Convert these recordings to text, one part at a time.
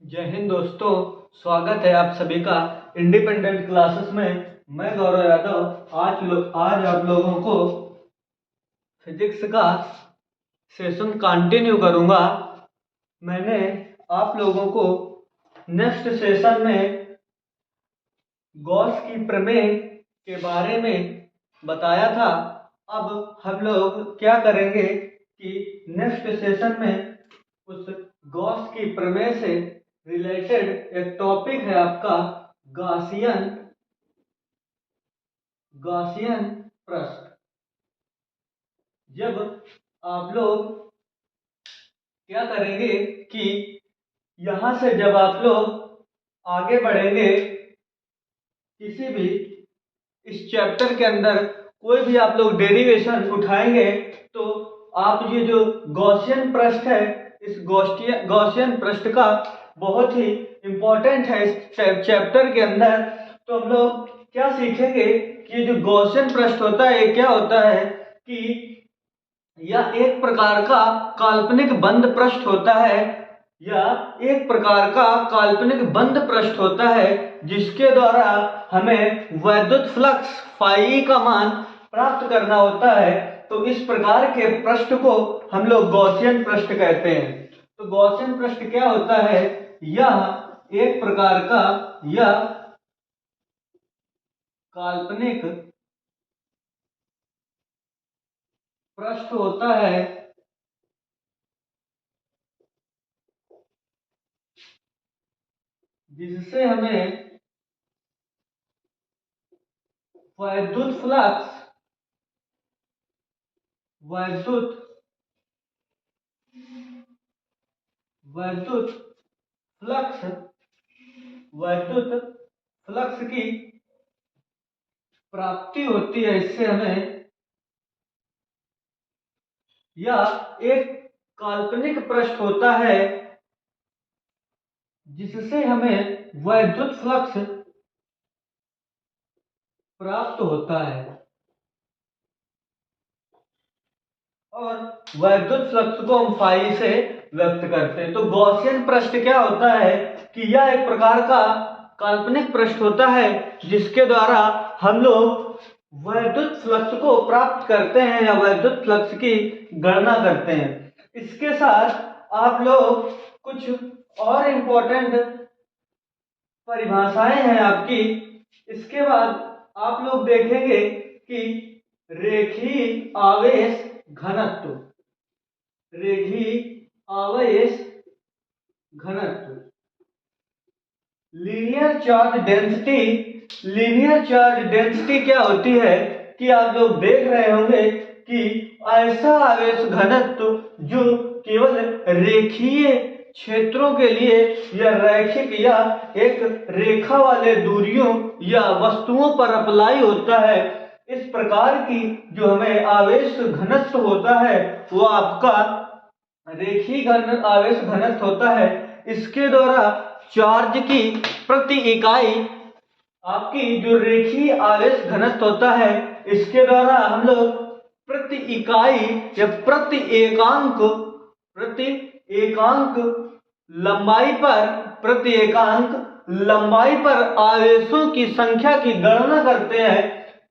जय हिंद दोस्तों। स्वागत है आप सभी का इंडिपेंडेंट क्लासेस में। मैं गौरव यादव आज आप लोगों को फिजिक्स का सेशन कंटिन्यू करूंगा। मैंने आप लोगों को नेक्स्ट सेशन में गॉस की प्रमेय के बारे में बताया था। अब हम लोग क्या करेंगे कि नेक्स्ट सेशन में उस गॉस की प्रमेय से रिलेटेड एक टॉपिक है आपका गॉसियन प्रश्न। जब आप लोग क्या करेंगे कि यहां से जब आप लोग आगे बढ़ेंगे किसी भी इस चैप्टर के अंदर कोई भी आप लोग डेरिवेशन उठाएंगे तो आप ये जो गॉसियन पृष्ठ है इस गॉसियन पृष्ठ का बहुत ही इंपॉर्टेंट है इस चैप्टर के अंदर। तो हम लोग क्या सीखेंगे कि ये जो गॉसियन पृष्ठ होता है ये क्या होता है कि यह एक प्रकार का काल्पनिक बंद पृष्ठ होता है या एक प्रकार का काल्पनिक बंद पृष्ठ होता है जिसके द्वारा हमें वैद्युत फ्लक्स फाई का मान प्राप्त करना होता है। तो इस प्रकार के पृष्ठ को हम लोग गॉसियन पृष्ठ कहते हैं। तो गॉसियन पृष्ठ क्या होता है? यह एक प्रकार का यह काल्पनिक पृष्ठ होता है जिससे हमें वैद्युत फ्लक्स वैद्युत वैद्युत फ्लक्स वैद्युत फ्लक्स की प्राप्ति होती है। इससे हमें यह एक काल्पनिक पृष्ठ होता है जिससे हमें वैद्युत फ्लक्स प्राप्त होता है और वैद्युत फ्लक्स को हम फाई से व्यक्त करते हैं। तो गॉसियन पृष्ठ क्या होता है कि यह एक प्रकार का काल्पनिक पृष्ठ होता है जिसके द्वारा हम लोग वैद्युत फ्लक्स को प्राप्त करते हैं या वैद्युत फ्लक्स की गणना करते हैं। इसके साथ आप लोग कुछ और इंपॉर्टेंट परिभाषाएं हैं आपकी। इसके बाद आप लोग देखेंगे कि रेखीय आवेश घनत्व लीनियर चार्ज डेंसिटी क्या होती है कि आप लोग देख रहे होंगे कि ऐसा आवेश घनत्व जो केवल रेखीय क्षेत्रों के लिए या रैखिक या एक रेखा वाले दूरियों या वस्तुओं पर अप्लाई होता है। इस प्रकार की जो हमें आवेश घनत्व होता है वो आपका रेखीय आवेश घनत्व होता है। इसके द्वारा चार्ज की प्रति इकाई आपकी जो रेखीय आवेश घनत्व होता है इसके द्वारा हम लोग प्रति इकाई या प्रति एकांक लंबाई पर आवेशों की संख्या की गणना करते हैं।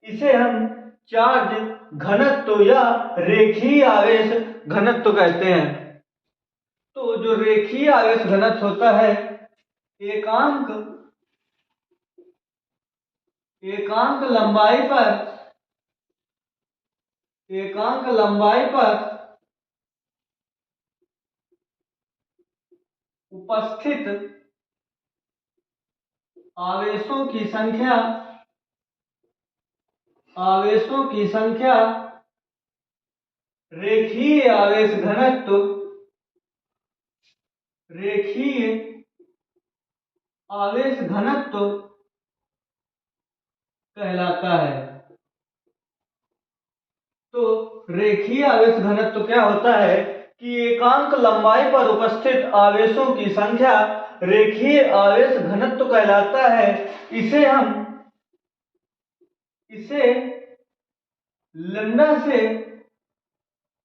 इसे हम चार्ज घनत्व या रेखीय आवेश घनत्व कहते हैं। तो जो रेखीय आवेश घनत्व होता है एकांक लंबाई पर उपस्थित आवेशों की संख्या रेखीय आवेश घनत्व कहलाता है। तो रेखीय आवेश घनत्व क्या होता है कि एकांक लंबाई पर उपस्थित आवेशों की संख्या रेखीय आवेश घनत्व कहलाता है। इसे लैम्डा से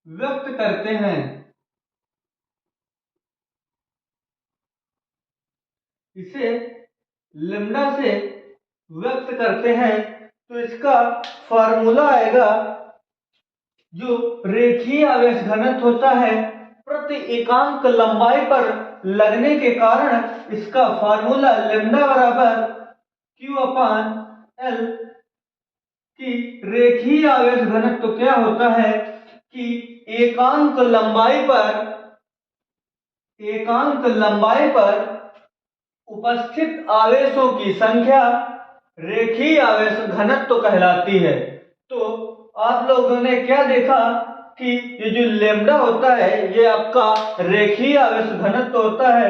व्यक्त करते हैं। इसे लेम्डा से व्यक्त करते हैं तो इसका फार्मूला आएगा, जो रेखीय आवेश घनत्व होता है प्रति एकांक लंबाई पर लगने के कारण इसका फार्मूला लेम्डा बराबर क्यू अपान एल कि रेखीय आवेश घनत्व तो क्या होता है कि एकांक लंबाई पर उपस्थित आवेशों की संख्या रेखीय आवेश घनत्व तो कहलाती है। तो आप लोगों ने क्या देखा कि ये जो लेम्डा होता है ये आपका रेखीय आवेश घनत्व होता है,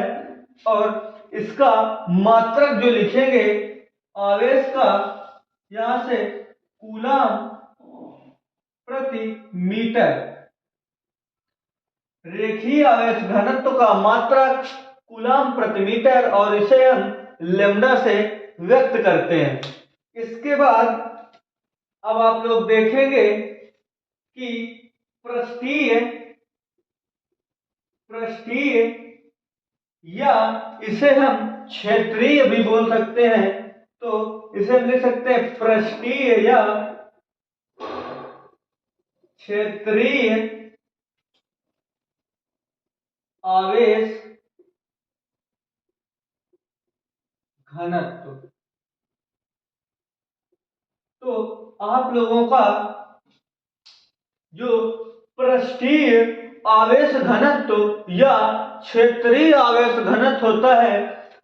और इसका मात्रक जो लिखेंगे आवेश का, यहां से कूलम प्रति मीटर, रेखीय आवेश घनत्व का मात्रक कूलम प्रति मीटर, और इसे हम लेम्डा से व्यक्त करते हैं। इसके बाद अब आप लोग देखेंगे कि पृष्ठीय या इसे हम क्षेत्रीय भी बोल सकते हैं, तो इसे हम लिख सकते हैं पृष्ठीय या क्षेत्रीय आवेश घनत्व। तो आप लोगों का जो पृष्ठीय आवेश घनत्व या क्षेत्रीय आवेश घनत्व होता है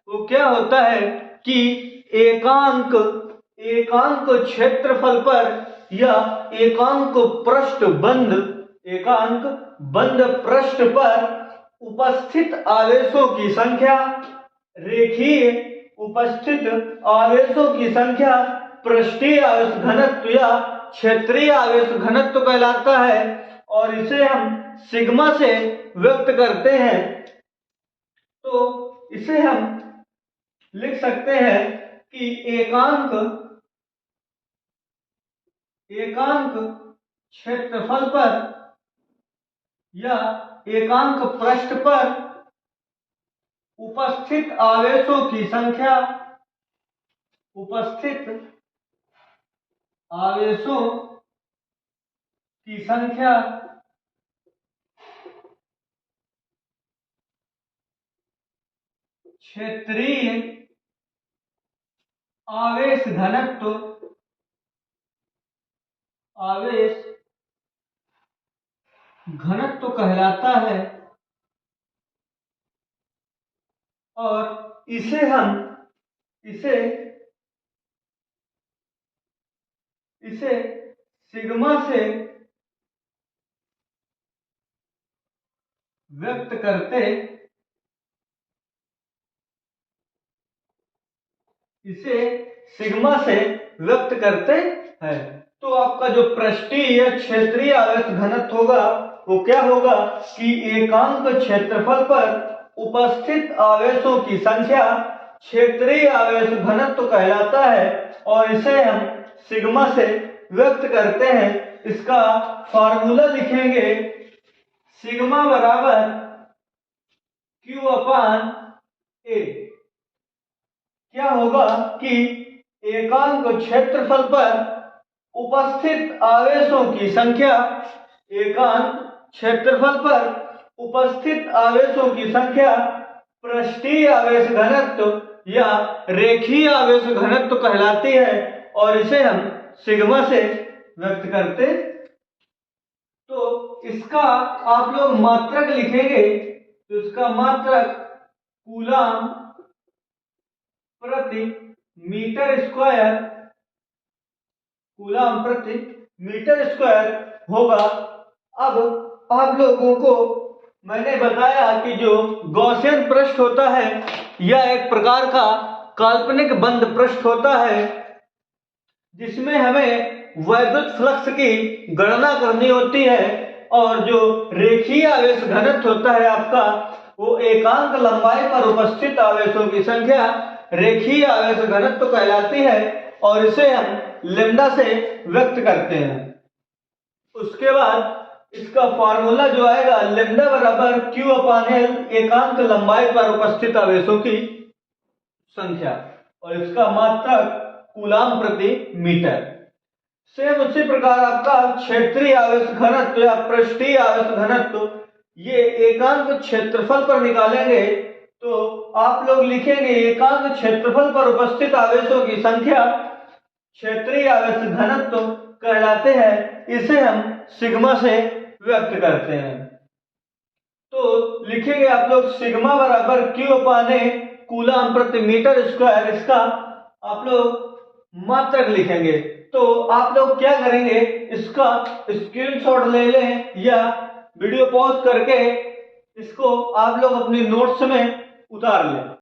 वो क्या होता है कि एकांक क्षेत्रफल पर या एकांक बंद पृष्ठ पर उपस्थित आवेशों की संख्या, रेखीय उपस्थित आवेशों की संख्या पृष्ठीय आवेश घनत्व या क्षेत्रीय आवेश घनत्व कहलाता है, और इसे हम सिग्मा से व्यक्त करते हैं। तो इसे हम लिख सकते हैं कि एकांक क्षेत्रफल पर या एकांक पृष्ठ पर उपस्थित आवेशों की संख्या क्षेत्रीय आवेश घनत्व कहलाता है, और इसे सिग्मा से व्यक्त करते हैं। तो आपका जो पृष्ठीय या क्षेत्रीय आवेश घनत्व होगा वो क्या होगा कि एकांक क्षेत्रफल पर उपस्थित आवेशों की संख्या क्षेत्रीय आवेश घनत्व कहलाता है, और इसे हम सिग्मा से व्यक्त करते हैं। इसका फार्मूला लिखेंगे, सिग्मा बराबर क्यू अपान ए। क्या होगा कि एकांक क्षेत्रफल पर उपस्थित आवेशों की संख्या, एकांक क्षेत्रफल पर उपस्थित आवेशों की संख्या पृष्ठीय आवेश घनत्व या रेखीय आवेश घनत्व कहलाती है, और इसे हम सिग्मा से व्यक्त करते। तो इसका आप लोग मात्रक लिखेंगे, तो इसका मात्रक कूलम प्रति मीटर स्क्वायर होगा। अब आप लोगों को मैंने बताया कि जो गॉसियन पृष्ठ होता है यह एक प्रकार का काल्पनिक बंद पृष्ठ होता है, जिसमें हमें वैद्युत फ्लक्स की गणना करनी होती है, और जो रेखीय आवेश घनत्व होता है आपका वो एकांक लंबाई पर उपस्थित आवेशों की संख्या रेखीय आवेश घनत्व कहलाती है, और इसे हम लेम्डा से व्यक्त करते हैं। उसके बाद इसका फार्मूला जो आएगा लेम्डा बराबर क्यू अपान एल, एकांक लंबाई पर उपस्थित आवेशों की संख्या और इसका मात्रक कूलाम प्रति मीटर। सेम उसी प्रकार आपका क्षेत्रीय आवेश घनत्व या पृष्ठीय आवेश घनत्व, ये एकांक क्षेत्रफल पर निकालेंगे तो आप लोग लिखेंगे एकांक क्षेत्रफल पर उपस्थित आवेशों की संख्या क्षेत्रीय आवेश घनत्व कहलाते हैं। इसे हम सिग्मा से व्यक्त करते हैं। तो लिखेंगे आप लोग सिग्मा बराबर Q अपान A कूलाम प्रति मीटर स्क्वायर, इसका आप लोग मात्रक लिखेंगे। तो आप लोग क्या करेंगे, इसका स्क्रीनशॉट ले लें या वीडियो पॉज करके इसको आप लोग अपनी नोट्स में उतार लें।